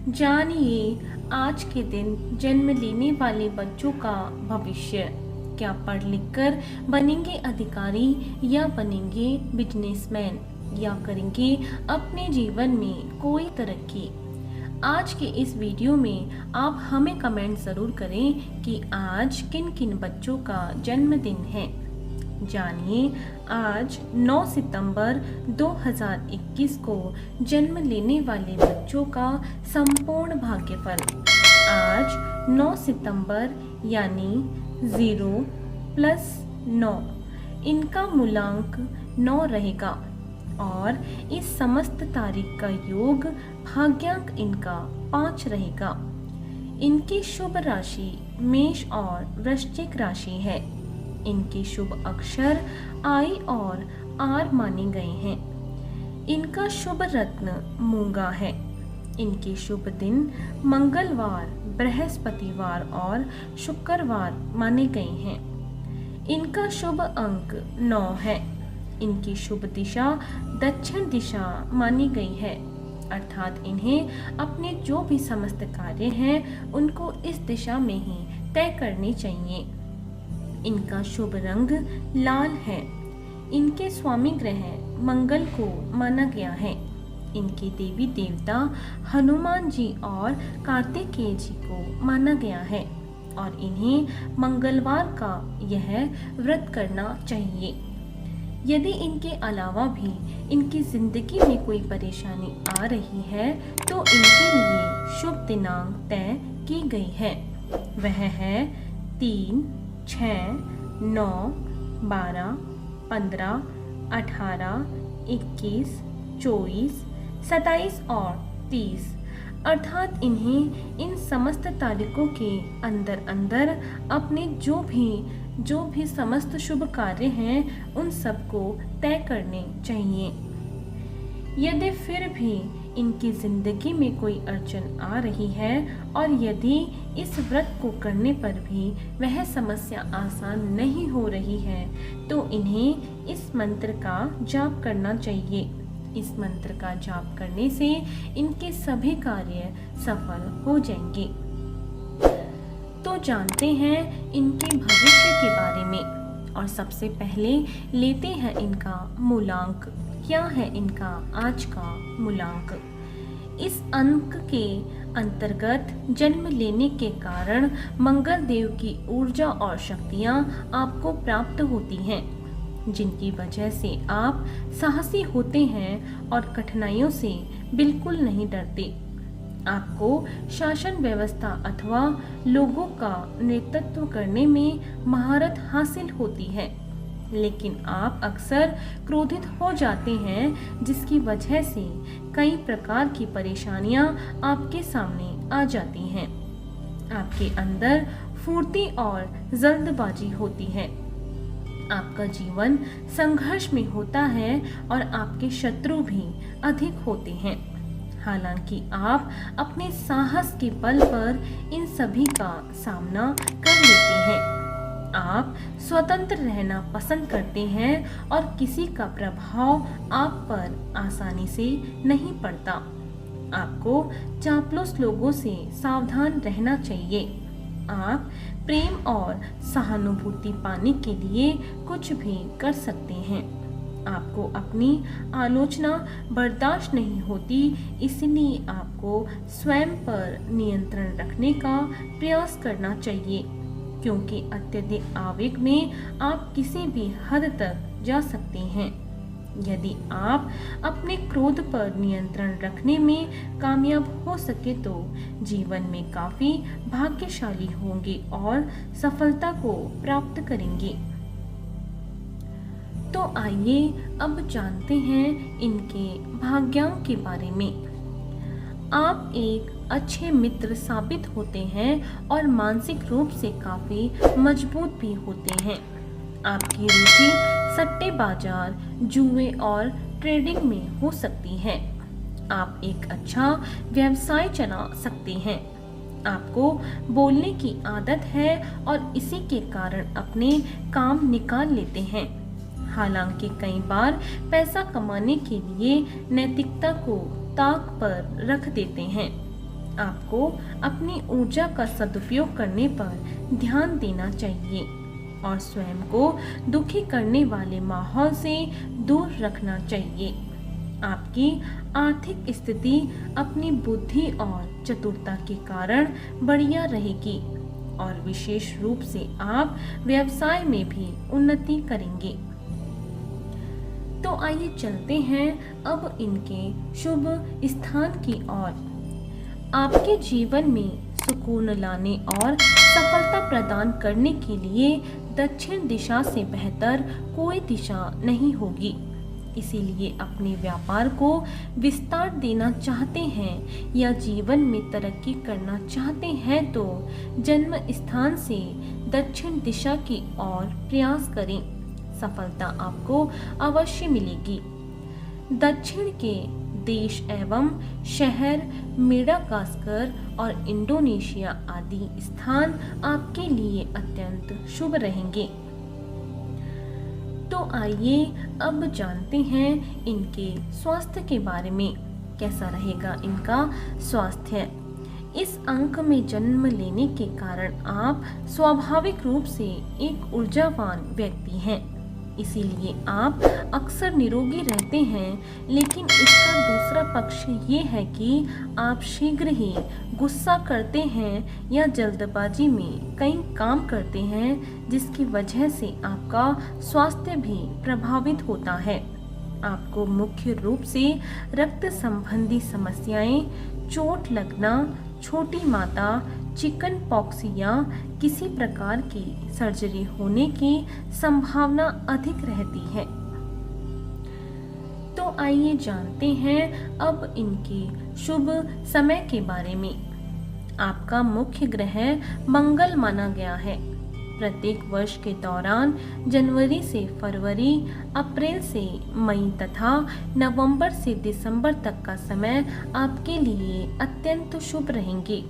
जानिए आज के दिन जन्म लेने वाले बच्चों का भविष्य। क्या पढ़ लिख कर बनेंगे अधिकारी या बनेंगे बिजनेसमैन या करेंगे अपने जीवन में कोई तरक्की। आज के इस वीडियो में आप हमें कमेंट ज़रूर करें कि आज किन किन बच्चों का जन्मदिन है। जानिए आज 9 सितंबर 2021 को जन्म लेने वाले बच्चों का संपूर्ण भाग्यफल। आज 9 सितंबर यानी 0 + 9, इनका मूलांक 9 रहेगा और इस समस्त तारीख का योग भाग्यांक इनका 5 रहेगा। इनकी शुभ राशि मेष और वृश्चिक राशि है। इनके शुभ अक्षर आई और आर माने गए हैं। इनका शुभ रत्न मूंगा है। इनके शुभ दिन मंगलवार, बृहस्पतिवार और शुक्रवार माने गए हैं। इनका शुभ अंक 9 है। इनकी शुभ दिशा दक्षिण दिशा मानी गई है, अर्थात इन्हें अपने जो भी समस्त कार्य हैं उनको इस दिशा में ही तय करने चाहिए। इनका शुभ रंग लाल है। इनके स्वामी ग्रह मंगल को माना गया है। इनके देवी देवता हनुमान जी और कार्तिकेय जी को माना गया है और इन्हें मंगलवार का यह व्रत करना चाहिए। यदि इनके अलावा भी इनकी जिंदगी में कोई परेशानी आ रही है तो इनके लिए शुभ दिनांक तय की गई है। वह है 3, 6, 9, 12, 15, 18, 21, 24, 27 और 30, अर्थात इन्हें इन समस्त तारीखों के अंदर अंदर अपने जो भी समस्त शुभ कार्य हैं उन सबको तय करने चाहिए। यदि फिर भी इनकी जिंदगी में कोई अड़चन आ रही है और यदि इस व्रत को करने पर भी वह समस्या आसान नहीं हो रही है तो इन्हें इस मंत्र का जाप करना चाहिए। इस मंत्र का जाप करने से इनके सभी कार्य सफल हो जाएंगे। तो जानते हैं इनके भविष्य के बारे में और सबसे पहले लेते हैं इनका मूलांक। क्या है इनका आज का मूलांक? इस अंक के अंतर्गत जन्म लेने के कारण मंगल देव की ऊर्जा और शक्तियाँ आपको प्राप्त होती हैं, जिनकी वजह से आप साहसी होते हैं और कठिनाइयों से बिल्कुल नहीं डरते। आपको शासन व्यवस्था अथवा लोगों का नेतृत्व करने में महारत हासिल होती है, लेकिन आप अक्सर क्रोधित हो जाते हैं, जिसकी वजह से कई प्रकार की परेशानियां आपके सामने आ जाती हैं। आपके अंदर फुर्ती और जल्दबाजी होती है। आपका जीवन संघर्ष में होता है और आपके शत्रु भी अधिक होते हैं। हालांकि आप अपने साहस के बल पर इन सभी का सामना कर लेते हैं। आप स्वतंत्र रहना पसंद करते हैं और किसी का प्रभाव आप पर आसानी से नहीं पड़ता। आपको चापलूस लोगों से सावधान रहना चाहिए। आप प्रेम और सहानुभूति पाने के लिए कुछ भी कर सकते हैं। आपको अपनी आलोचना बर्दाश्त नहीं होती, इसलिए आपको स्वयं पर नियंत्रण रखने का प्रयास करना चाहिए, क्योंकि अत्यधिक आवेग में आप किसी भी हद तक जा सकते हैं। यदि आप अपने क्रोध पर नियंत्रण रखने में कामयाब हो सके तो जीवन में काफी भाग्यशाली होंगे और सफलता को प्राप्त करेंगे। तो आइए अब जानते हैं इनके भाग्यांक के बारे में। आप एक अच्छे मित्र साबित होते हैं और मानसिक रूप से काफी मजबूत भी होते हैं। आपकी रुचि सट्टे बाजार, जुए और ट्रेडिंग में हो सकती है। आप एक अच्छा व्यवसाय चला सकते हैं। आपको बोलने की आदत है और इसी के कारण अपने काम निकाल लेते हैं। हालांकि कई बार पैसा कमाने के लिए नैतिकता को ताक पर रख देते हैं। आपको अपनी ऊर्जा का सदुपयोग करने पर ध्यान देना चाहिए और स्वयं को दुखी करने वाले माहौल से दूर रखना चाहिए। आपकी आर्थिक स्थिति अपनी बुद्धि और चतुरता के कारण बढ़िया रहेगी और विशेष रूप से आप व्यवसाय में भी उन्नति करेंगे। तो आइए चलते हैं अब इनके शुभ स्थान की ओर। आपके जीवन में सुकून लाने और सफलता प्रदान करने के लिए दक्षिण दिशा से बेहतर कोई दिशा नहीं होगी। इसीलिए अपने व्यापार को विस्तार देना चाहते हैं या जीवन में तरक्की करना चाहते हैं तो जन्म स्थान से दक्षिण दिशा की ओर प्रयास करें। सफलता आपको अवश्य मिलेगी। दक्षिण के देश एवं शहर मेडागास्कर और इंडोनेशिया आदि स्थान आपके लिए अत्यंत शुभ रहेंगे। तो आइए अब जानते हैं इनके स्वास्थ्य के बारे में। कैसा रहेगा इनका स्वास्थ्य। इस अंक में जन्म लेने के कारण आप स्वाभाविक रूप से एक ऊर्जावान व्यक्ति हैं। इसीलिए आप अक्सर निरोगी रहते हैं, लेकिन इसका दूसरा पक्ष ये है कि आप शीघ्र ही गुस्सा करते हैं या जल्दबाजी में कई काम करते हैं, जिसकी वजह से आपका स्वास्थ्य भी प्रभावित होता है। आपको मुख्य रूप से रक्त संबंधी समस्याएं, चोट लगना, छोटी माता, चिकन पॉक्स या किसी प्रकार की सर्जरी होने की संभावना अधिक रहती है। तो आइए जानते हैं अब इनके शुभ समय के बारे में। आपका मुख्य ग्रह मंगल माना गया है। प्रत्येक वर्ष के दौरान जनवरी से फरवरी, अप्रैल से मई तथा नवंबर से दिसंबर तक का समय आपके लिए अत्यंत शुभ रहेंगे।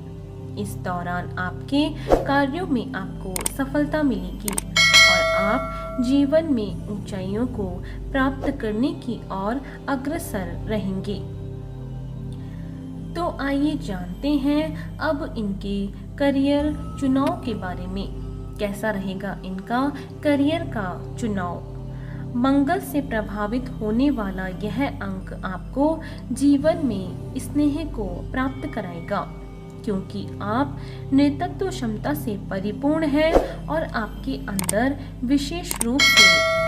इस दौरान आपके कार्यों में आपको सफलता मिलेगी और आप जीवन में ऊंचाइयों को प्राप्त करने की ओर अग्रसर रहेंगे। तो आइए जानते हैं अब इनके करियर चुनाव के बारे में। कैसा रहेगा इनका करियर का चुनाव। मंगल से प्रभावित होने वाला यह अंक आपको जीवन में स्नेह को प्राप्त कराएगा, क्योंकि आप नेतृत्व क्षमता से परिपूर्ण हैं और आपके अंदर विशेष रूप से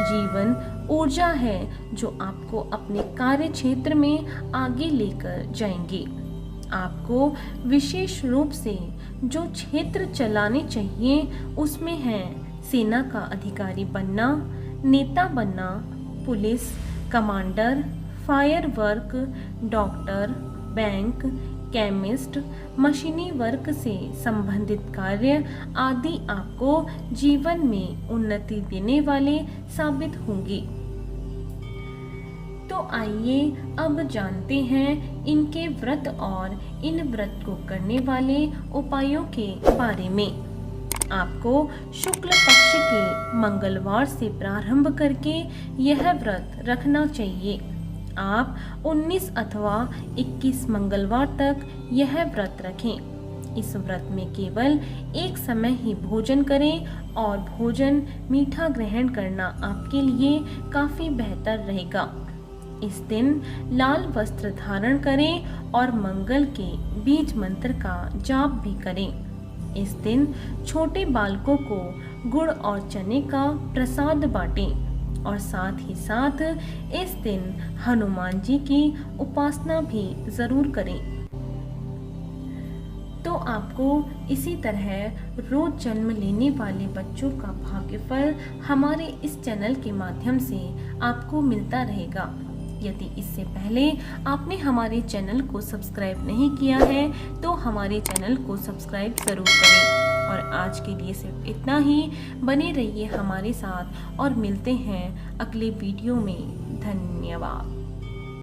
जीवन ऊर्जा है जो आपको अपने कार्य क्षेत्र में आगे लेकर जाएंगे। आपको विशेष रूप से जो क्षेत्र चलाने चाहिए उसमें है सेना का अधिकारी बनना, नेता बनना, police, commander, fire work, doctor, bank, chemist, मशीनी वर्क से संबंधित कार्य आदि आपको जीवन में उन्नति देने वाले साबित होंगे। तो आइए अब जानते हैं इनके व्रत और इन व्रत को करने वाले उपायों के बारे में। आपको शुक्ल पक्ष के मंगलवार से प्रारंभ करके यह व्रत रखना चाहिए। आप 19 अथवा 21 मंगलवार तक यह व्रत रखें। इस व्रत में केवल एक समय ही भोजन करें और भोजन मीठा ग्रहण करना आपके लिए काफी बेहतर रहेगा। इस दिन लाल वस्त्र धारण करें और मंगल के बीज मंत्र का जाप भी करें। इस दिन छोटे बालकों को गुड़ और चने का प्रसाद बांटें और साथ ही साथ इस दिन हनुमान जी की उपासना भी जरूर करें। तो आपको इसी तरह रोज जन्म लेने वाले बच्चों का भाग्यफल हमारे इस चैनल के माध्यम से आपको मिलता रहेगा। यदि इससे पहले आपने हमारे चैनल को सब्सक्राइब नहीं किया है तो हमारे चैनल को सब्सक्राइब ज़रूर करें। और आज के लिए सिर्फ इतना ही। बने रहिए हमारे साथ और मिलते हैं अगले वीडियो में। धन्यवाद।